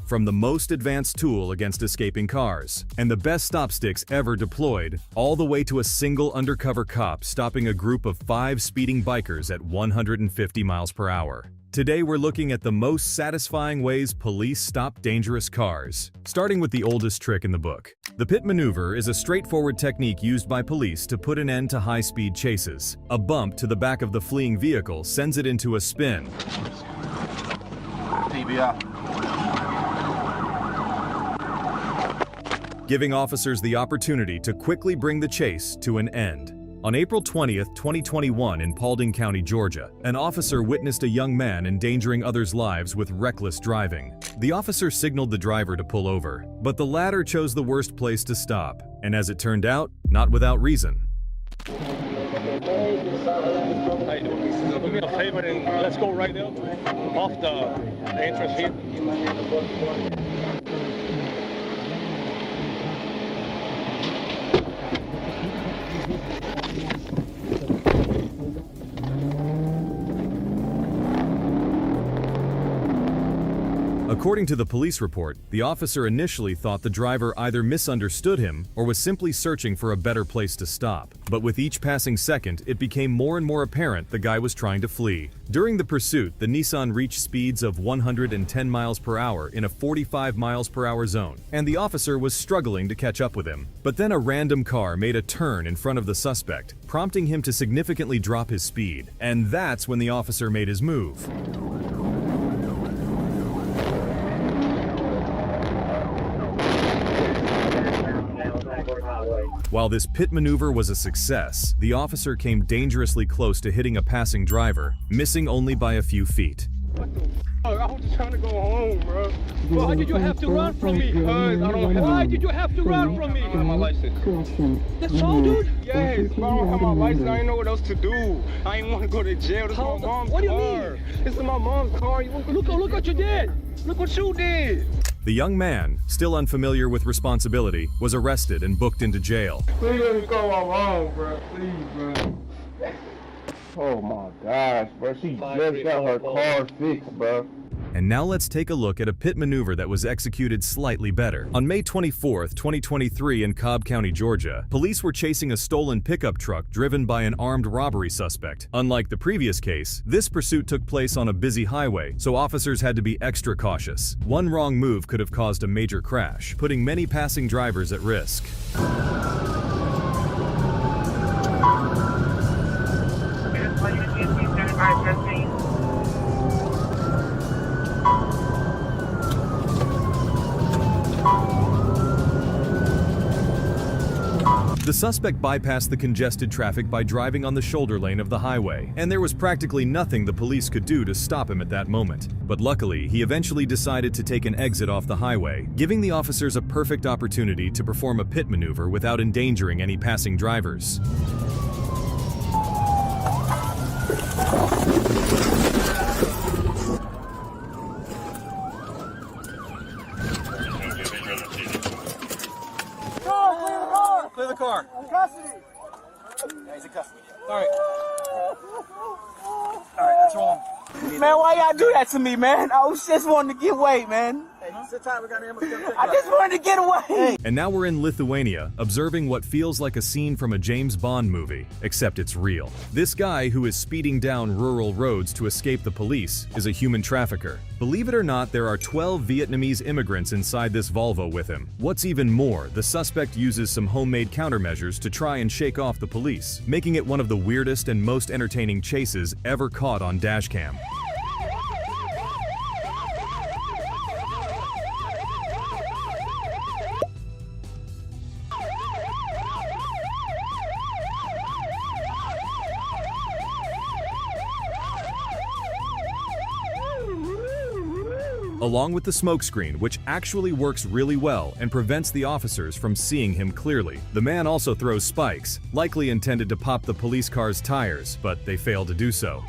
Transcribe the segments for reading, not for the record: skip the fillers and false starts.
from the most advanced tool against escaping cars, and the best stop sticks ever deployed, all the way to a single undercover cop stopping a group of 5 speeding bikers at 150 miles per hour. Today we're looking at the most satisfying ways police stop dangerous cars, starting with the oldest trick in the book. The pit maneuver is a straightforward technique used by police to put an end to high-speed chases. A bump to the back of the fleeing vehicle sends it into a spin, giving officers the opportunity to quickly bring the chase to an end. On April 20th, 2021 in Paulding County, Georgia, an officer witnessed a young man endangering others' lives with reckless driving. The officer signaled the driver to pull over, but the latter chose the worst place to stop, and as it turned out, not without reason. Do me a favor and let's go right there off the entrance here. According to the police report, the officer initially thought the driver either misunderstood him or was simply searching for a better place to stop. But with each passing second, it became more and more apparent the guy was trying to flee. During the pursuit, the Nissan reached speeds of 110 miles per hour in a 45 miles per hour zone, and the officer was struggling to catch up with him. But then a random car made a turn in front of the suspect, prompting him to significantly drop his speed. And that's when the officer made his move. While this pit maneuver was a success, the officer came dangerously close to hitting a passing driver, missing only by a few feet. What the f***? I was just trying to go home, bro. Why did you have to run from me? Why did you have to run from me? I don't have my license. That's all, dude? Yes, bro, I don't have my license. I didn't know what else to do. I didn't want to go to jail. This is my mom's car. What do you mean? This is my mom's car. Look what you did. Look what you did. The young man, still unfamiliar with responsibility, was arrested and booked into jail. Please let me go alone, bro. Please, bro. Oh my gosh, bro. She just got her car fixed, bro. And now let's take a look at a pit maneuver that was executed slightly better. On May 24th, 2023 in Cobb County, Georgia, police were chasing a stolen pickup truck driven by an armed robbery suspect. Unlike the previous case, this pursuit took place on a busy highway, so officers had to be extra cautious. One wrong move could have caused a major crash, putting many passing drivers at risk. The suspect bypassed the congested traffic by driving on the shoulder lane of the highway, and there was practically nothing the police could do to stop him at that moment. But luckily, he eventually decided to take an exit off the highway, giving the officers a perfect opportunity to perform a pit maneuver without endangering any passing drivers. Clear the car. Custody. Yeah, he's in custody. All right. All right, let's roll him. Man, why y'all do that to me, man? I was just wanting to get away, man. Hey, sit tight. We got an ambulance. I just wanted to get away. And now we're in Lithuania, observing what feels like a scene from a James Bond movie, except it's real. This guy, who is speeding down rural roads to escape the police, is a human trafficker. Believe it or not, there are 12 Vietnamese immigrants inside this Volvo with him. What's even more, the suspect uses some homemade countermeasures to try and shake off the police, making it one of the weirdest and most entertaining chases ever caught on dashcam. Along with the smokescreen, which actually works really well and prevents the officers from seeing him clearly. The man also throws spikes, likely intended to pop the police car's tires, but they fail to do so.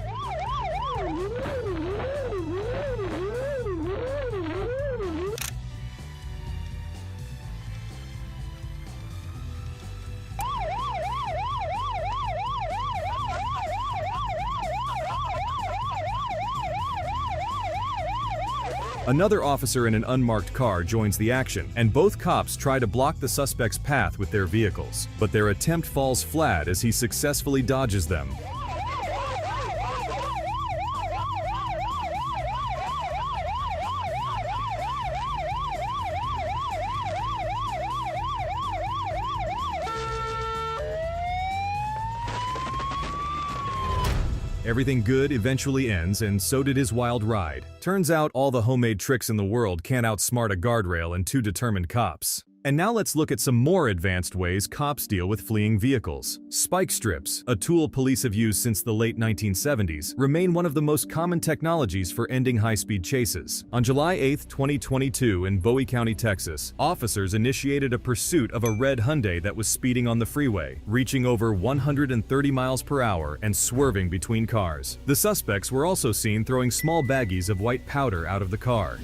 Another officer in an unmarked car joins the action, and both cops try to block the suspect's path with their vehicles. But their attempt falls flat as he successfully dodges them. Everything good eventually ends, and so did his wild ride. Turns out all the homemade tricks in the world can't outsmart a guardrail and two determined cops. And now let's look at some more advanced ways cops deal with fleeing vehicles. Spike strips, a tool police have used since the late 1970s, remain one of the most common technologies for ending high-speed chases. On July 8, 2022, in Bowie County, Texas, officers initiated a pursuit of a red Hyundai that was speeding on the freeway, reaching over 130 miles per hour and swerving between cars. The suspects were also seen throwing small baggies of white powder out of the car.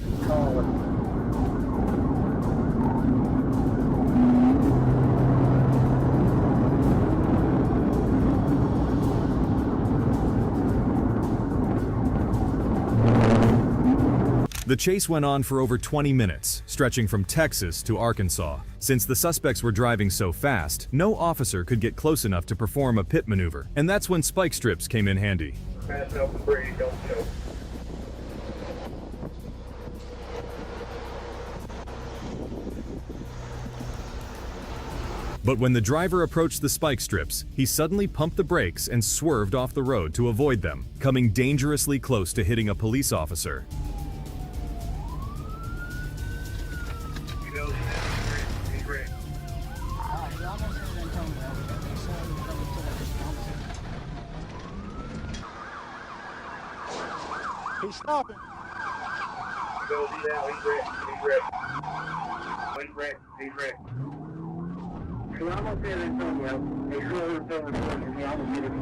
The chase went on for over 20 minutes, stretching from Texas to Arkansas. Since the suspects were driving so fast, no officer could get close enough to perform a pit maneuver, and that's when spike strips came in handy. But when the driver approached the spike strips, he suddenly pumped the brakes and swerved off the road to avoid them, coming dangerously close to hitting a police officer. He's stopping. Go do that. He's ready. He's ready. So I'm up there in Antonio. They slowed down and he almost hit him.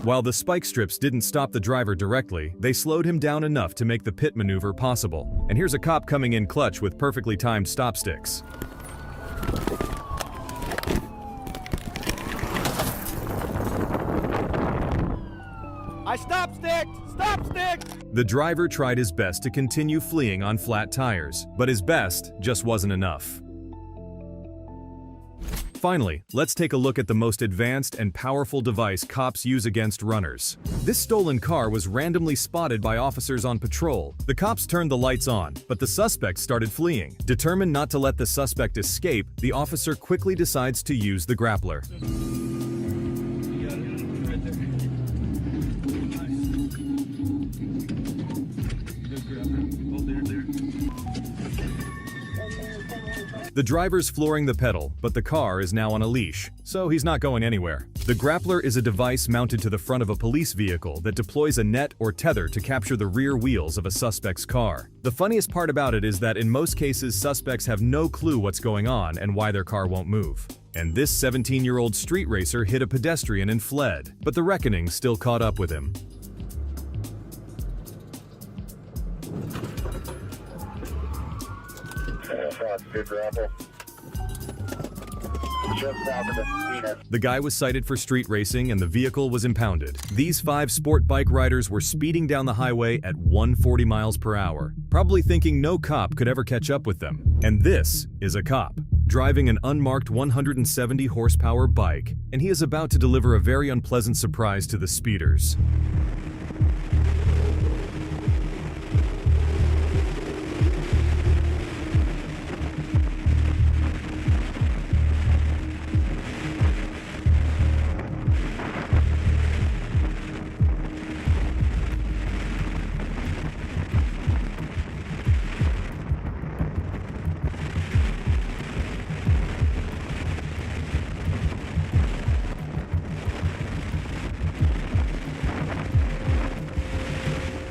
While the spike strips didn't stop the driver directly, they slowed him down enough to make the pit maneuver possible. And here's a cop coming in clutch with perfectly timed stop sticks. I stop sticked! Stop sticked! The driver tried his best to continue fleeing on flat tires, but his best just wasn't enough. Finally, let's take a look at the most advanced and powerful device cops use against runners. This stolen car was randomly spotted by officers on patrol. The cops turned the lights on, but the suspect started fleeing. Determined not to let the suspect escape, the officer quickly decides to use the grappler. The driver's flooring the pedal, but the car is now on a leash, so he's not going anywhere. The grappler is a device mounted to the front of a police vehicle that deploys a net or tether to capture the rear wheels of a suspect's car. The funniest part about it is that in most cases, suspects have no clue what's going on and why their car won't move. And this 17-year-old street racer hit a pedestrian and fled, but the reckoning still caught up with him. The guy was cited for street racing and the vehicle was impounded. These 5 sport bike riders were speeding down the highway at 140 miles per hour, probably thinking no cop could ever catch up with them. And this is a cop, driving an unmarked 170 horsepower bike, and he is about to deliver a very unpleasant surprise to the speeders.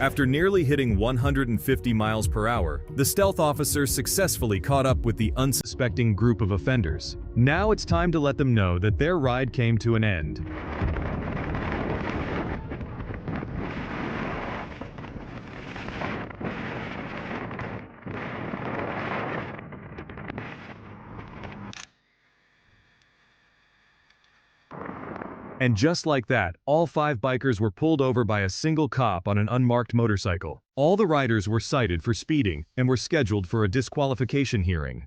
After nearly hitting 150 miles per hour, the stealth officer successfully caught up with the unsuspecting group of offenders. Now it's time to let them know that their ride came to an end. And just like that, all 5 bikers were pulled over by a single cop on an unmarked motorcycle. All the riders were cited for speeding and were scheduled for a disqualification hearing.